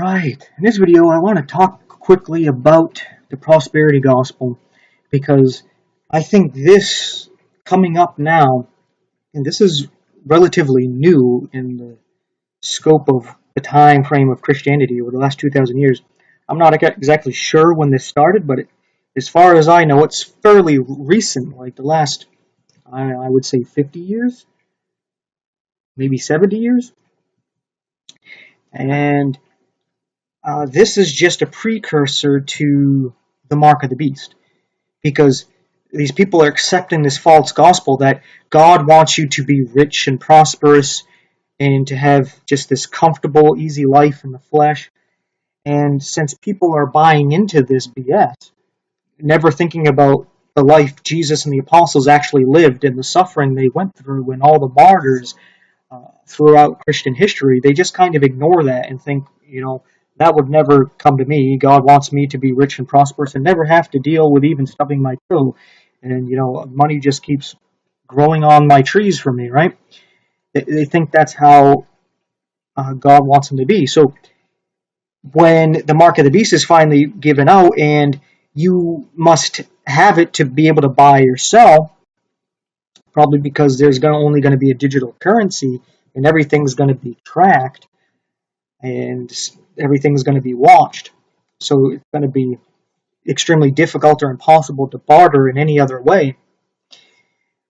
Alright, in this video I want to talk quickly about the prosperity gospel because I think this coming up now, and this is relatively new in the scope of the time frame of Christianity over the last 2,000 years. I'm not exactly sure when this started, but as far as I know, it's fairly recent, like the last, I would say 50 years, maybe 70 years. And this is just a precursor to the mark of the beast, because these people are accepting this false gospel that God wants you to be rich and prosperous and to have just this comfortable, easy life in the flesh. And since people are buying into this BS, never thinking about the life Jesus and the apostles actually lived and the suffering they went through and all the martyrs throughout Christian history, they just kind of ignore that and think, that would never come to me. God wants me to be rich and prosperous and never have to deal with even stubbing my toe. And, money just keeps growing on my trees for me, right? They think that's how God wants them to be. So when the mark of the beast is finally given out and you must have it to be able to buy or sell, probably because there's only going to be a digital currency and everything's going to be tracked and everything's going to be watched. So it's going to be extremely difficult or impossible to barter in any other way.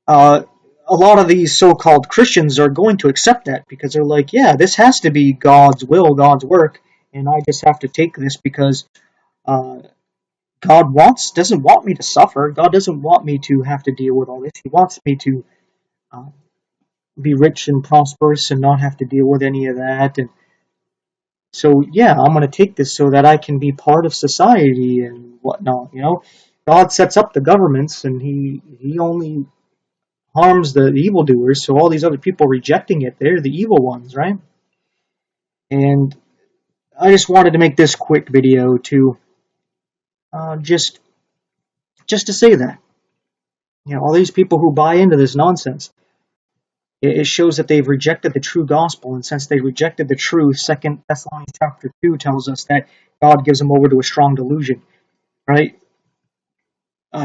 A lot of these so-called Christians are going to accept that because they're like, yeah, this has to be God's will, God's work, and I just have to take this because God doesn't want me to suffer. God doesn't want me to have to deal with all this. He wants me to be rich and prosperous and not have to deal with any of that. And so, yeah, I'm going to take this so that I can be part of society and whatnot. God sets up the governments, and He only harms the evildoers. So all these other people rejecting it, they're the evil ones, right? And I just wanted to make this quick video to just to say that, all these people who buy into this nonsense, it shows that they've rejected the true gospel, and since they rejected the truth, 2 Thessalonians chapter 2 tells us that God gives them over to a strong delusion, right?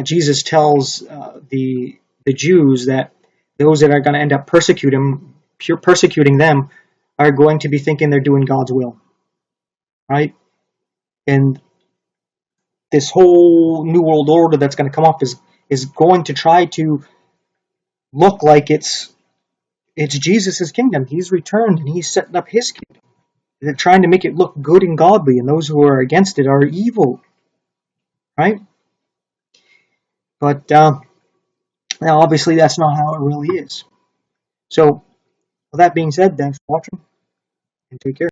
Jesus tells the Jews that those that are going to end up persecuting them are going to be thinking they're doing God's will, right? And this whole New World Order that's going to come up is going to try to look like it's Jesus' kingdom. He's returned and he's setting up his kingdom. They're trying to make it look good and godly, and those who are against it are evil, right? But now, obviously, that's not how it really is. So, with that being said, thanks for watching, and take care.